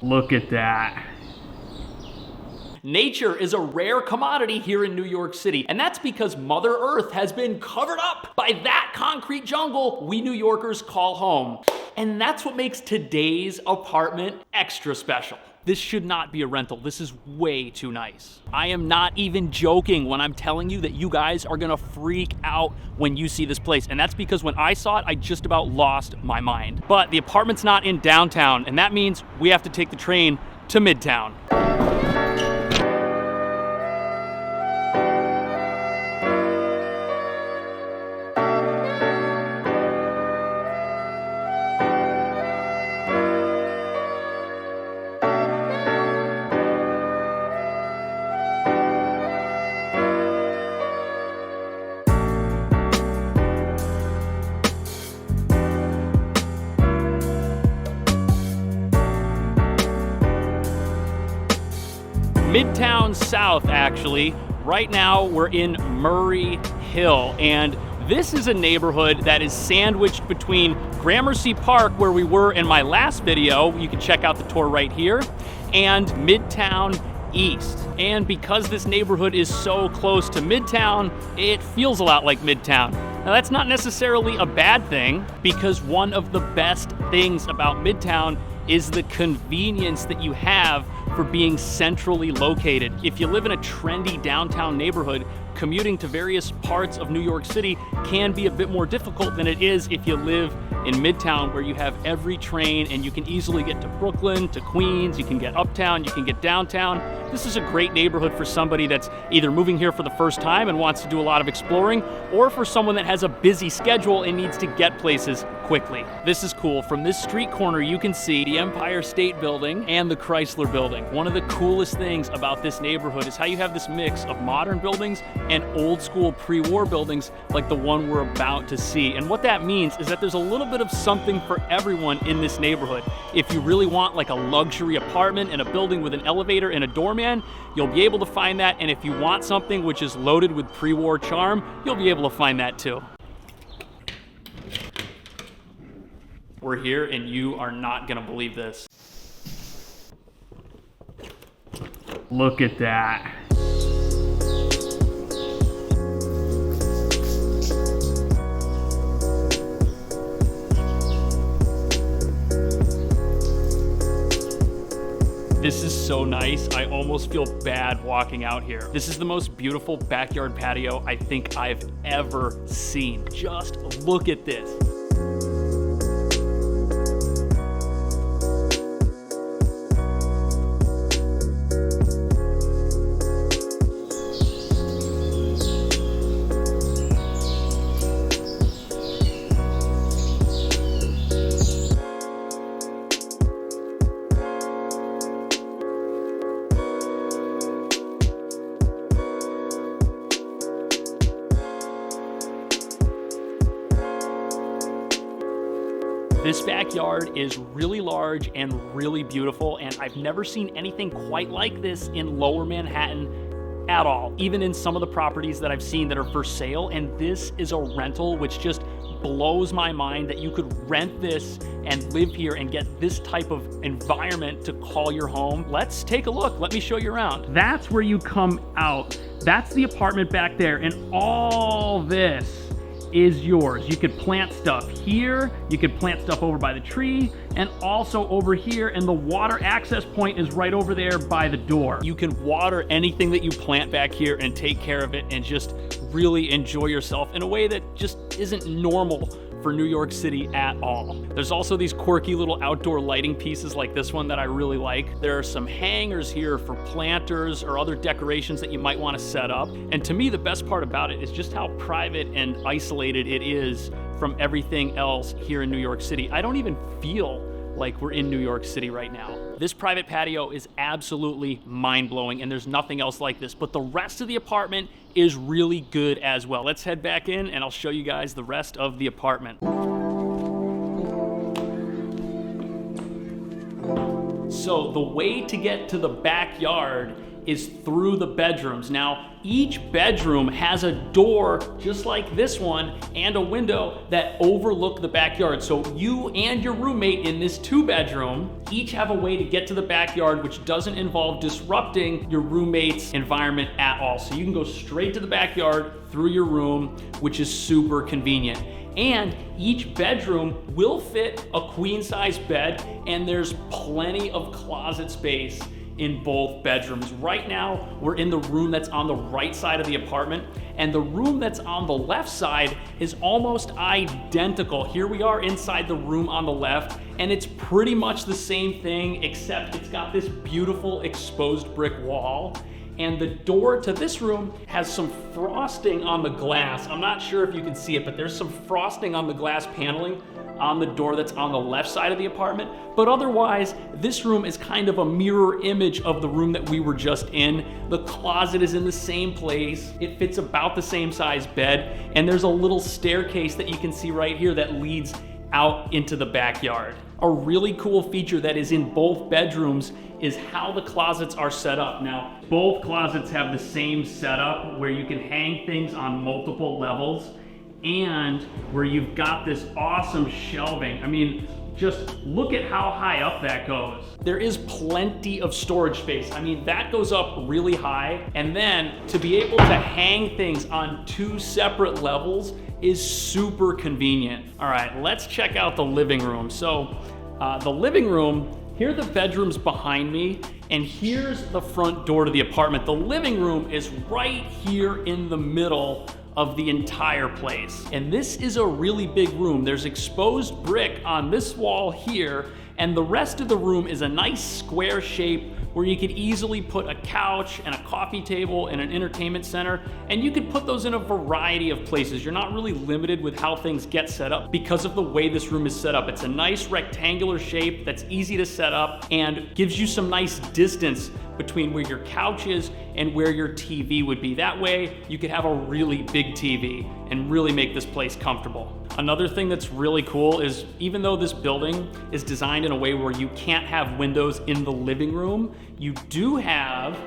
Look at that. Nature is a rare commodity here in New York City, and that's because Mother Earth has been covered up by that concrete jungle we New Yorkers call home. And that's what makes today's apartment extra special. This should not be a rental. This is way too nice. I am not even joking when I'm telling you that you guys are gonna freak out when you see this place. And that's because when I saw it, I just about lost my mind. But the apartment's not in downtown, and that means we have to take the train to Midtown. Midtown South, actually. Right now, we're in Murray Hill, and this is a neighborhood that is sandwiched between Gramercy Park, where we were in my last video, you can check out the tour right here, and Midtown East. And because this neighborhood is so close to Midtown, it feels a lot like Midtown. Now, that's not necessarily a bad thing, because one of the best things about Midtown is the convenience that you have for being centrally located. If you live in a trendy downtown neighborhood, commuting to various parts of New York City can be a bit more difficult than it is if you live in Midtown, where you have every train and you can easily get to Brooklyn, to Queens, you can get uptown, you can get downtown. This is a great neighborhood for somebody that's either moving here for the first time and wants to do a lot of exploring, or for someone that has a busy schedule and needs to get places quickly. This is cool. From this street corner, you can see the Empire State Building and the Chrysler Building. One of the coolest things about this neighborhood is how you have this mix of modern buildings and old school pre-war buildings like the one we're about to see. And what that means is that there's a little bit of something for everyone in this neighborhood. If you really want like a luxury apartment in a building with an elevator and a doorman, you'll be able to find that. And if you want something which is loaded with pre-war charm, you'll be able to find that too. We're here and you are not gonna believe this. Look at that. This is so nice. I almost feel bad walking out here. This is the most beautiful backyard patio I think I've ever seen. Just look at this. This backyard is really large and really beautiful, and I've never seen anything quite like this in Lower Manhattan at all, even in some of the properties that I've seen that are for sale. And this is a rental, which just blows my mind that you could rent this and live here and get this type of environment to call your home. Let's take a look. Let me show you around. That's where you come out. That's the apartment back there, and all this is yours. You could plant stuff here, you could plant stuff over by the tree, and also over here, and the water access point is right over there by the door. You can water anything that you plant back here and take care of it and just really enjoy yourself in a way that just isn't normal for New York City at all. There's also these quirky little outdoor lighting pieces like this one that I really like. There are some hangers here for planters or other decorations that you might want to set up. And to me, the best part about it is just how private and isolated it is from everything else here in New York City. I don't even feel like we're in New York City right now. This private patio is absolutely mind-blowing, and there's nothing else like this, but the rest of the apartment is really good as well. Let's head back in and I'll show you guys the rest of the apartment. So the way to get to the backyard is through the bedrooms. Now, each bedroom has a door just like this one and a window that overlook the backyard. So you and your roommate in this 2-bedroom each have a way to get to the backyard, which doesn't involve disrupting your roommate's environment at all. So you can go straight to the backyard through your room, which is super convenient. And each bedroom will fit a queen-size bed, and there's plenty of closet space in both bedrooms. Right now, we're in the room that's on the right side of the apartment, and the room that's on the left side is almost identical. Here we are inside the room on the left, and it's pretty much the same thing, except it's got this beautiful exposed brick wall. And the door to this room has some frosting on the glass. I'm not sure if you can see it, but there's some frosting on the glass paneling on the door that's on the left side of the apartment. But otherwise, this room is kind of a mirror image of the room that we were just in. The closet is in the same place. It fits about the same size bed. And there's a little staircase that you can see right here that leads out into the backyard. A really cool feature that is in both bedrooms is how the closets are set up. Now, both closets have the same setup where you can hang things on multiple levels and where you've got this awesome shelving. I mean, just look at how high up that goes. There is plenty of storage space. I mean, that goes up really high. And then to be able to hang things on 2 separate levels is super convenient. All right, let's check out the living room. So the living room, here are the bedrooms behind me, and here's the front door to the apartment. The living room is right here in the middle of the entire place. And this is a really big room. There's exposed brick on this wall here, and the rest of the room is a nice square shape where you could easily put a couch and a coffee table and an entertainment center, and you could put those in a variety of places. You're not really limited with how things get set up because of the way this room is set up. It's a nice rectangular shape that's easy to set up and gives you some nice distance between where your couch is and where your TV would be. That way, you could have a really big TV and really make this place comfortable. Another thing that's really cool is even though this building is designed in a way where you can't have windows in the living room, you do have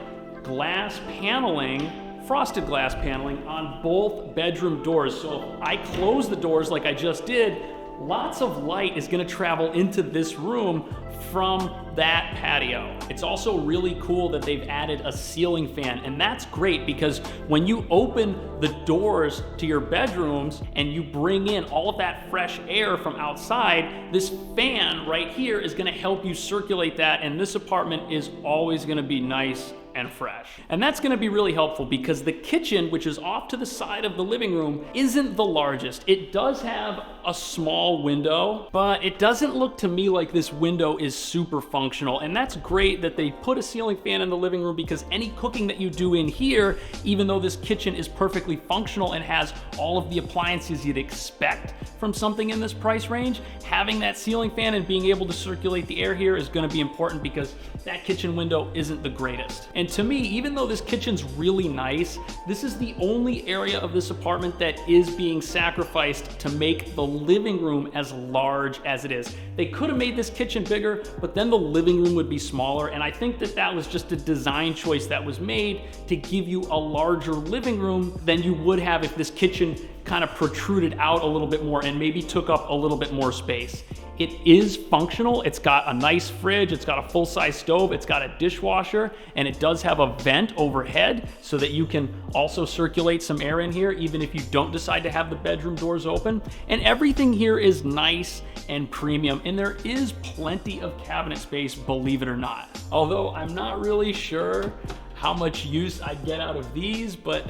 glass paneling, frosted glass paneling on both bedroom doors. So if I close the doors like I just did, lots of light is gonna travel into this room from that patio. It's also really cool that they've added a ceiling fan, and that's great because when you open the doors to your bedrooms and you bring in all of that fresh air from outside, this fan right here is gonna help you circulate that, and this apartment is always gonna be nice and fresh. And that's gonna be really helpful because the kitchen, which is off to the side of the living room, isn't the largest. It does have a small window, but it doesn't look to me like this window is super functional. And that's great that they put a ceiling fan in the living room because any cooking that you do in here, even though this kitchen is perfectly functional and has all of the appliances you'd expect from something in this price range, having that ceiling fan and being able to circulate the air here is gonna be important because that kitchen window isn't the greatest. And to me, even though this kitchen's really nice, this is the only area of this apartment that is being sacrificed to make the living room as large as it is. They could have made this kitchen bigger, but then the living room would be smaller, and I think that that was just a design choice that was made to give you a larger living room than you would have if this kitchen kind of protruded out a little bit more and maybe took up a little bit more space. It is functional. It's got a nice fridge, it's got a full-size stove, it's got a dishwasher, and it does have a vent overhead so that you can also circulate some air in here even if you don't decide to have the bedroom doors open. And everything here is nice and premium, and there is plenty of cabinet space, believe it or not. Although I'm not really sure how much use I'd get out of these, but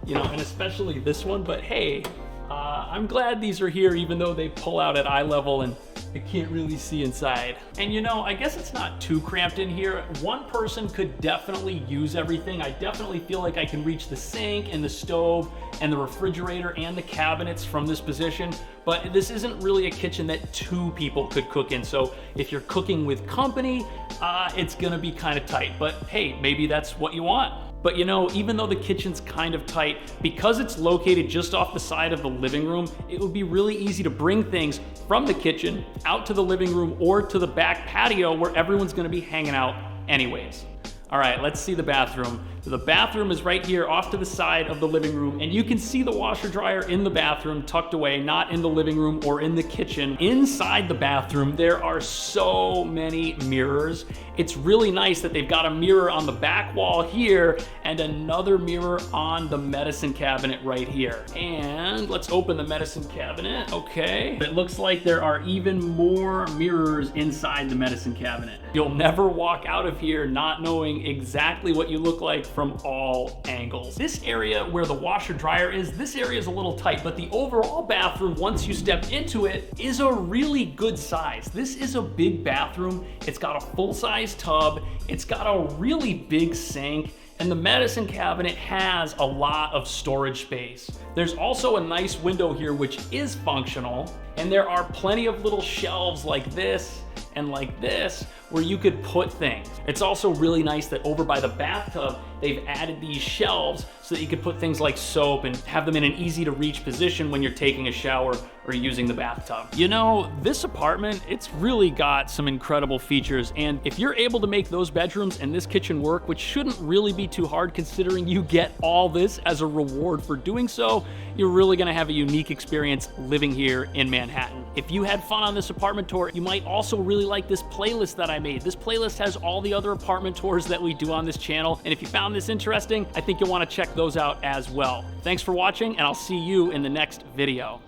you know, and especially this one, but hey, I'm glad these are here even though they pull out at eye level and I can't really see inside. And you know, I guess it's not too cramped in here. One person could definitely use everything. I definitely feel like I can reach the sink and the stove and the refrigerator and the cabinets from this position, but this isn't really a kitchen that 2 people could cook in. So if you're cooking with company, it's gonna be kind of tight, but hey, maybe that's what you want. But you know, even though the kitchen's kind of tight, because it's located just off the side of the living room, it would be really easy to bring things from the kitchen out to the living room or to the back patio where everyone's gonna be hanging out anyways. All right, let's see the bathroom. So the bathroom is right here off to the side of the living room, and you can see the washer dryer in the bathroom tucked away, not in the living room or in the kitchen. Inside the bathroom, there are so many mirrors. It's really nice that they've got a mirror on the back wall here and another mirror on the medicine cabinet right here. And let's open the medicine cabinet. Okay. It looks like there are even more mirrors inside the medicine cabinet. You'll never walk out of here not knowing exactly what you look like from all angles. This area where the washer dryer is, this area is a little tight, but the overall bathroom, once you step into it, is a really good size. This is a big bathroom. It's got a full-size tub. It's got a really big sink. And the medicine cabinet has a lot of storage space. There's also a nice window here which is functional, and there are plenty of little shelves like this and like this where you could put things. It's also really nice that over by the bathtub, they've added these shelves so that you could put things like soap and have them in an easy to reach position when you're taking a shower or using the bathtub. You know, this apartment, it's really got some incredible features, and if you're able to make those bedrooms and this kitchen work, which shouldn't really be too hard considering you get all this as a reward for doing so, you're really gonna have a unique experience living here in Manhattan. If you had fun on this apartment tour, you might also really like this playlist that I made. This playlist has all the other apartment tours that we do on this channel, and if you found this interesting, I think you'll wanna check those out as well. Thanks for watching, and I'll see you in the next video.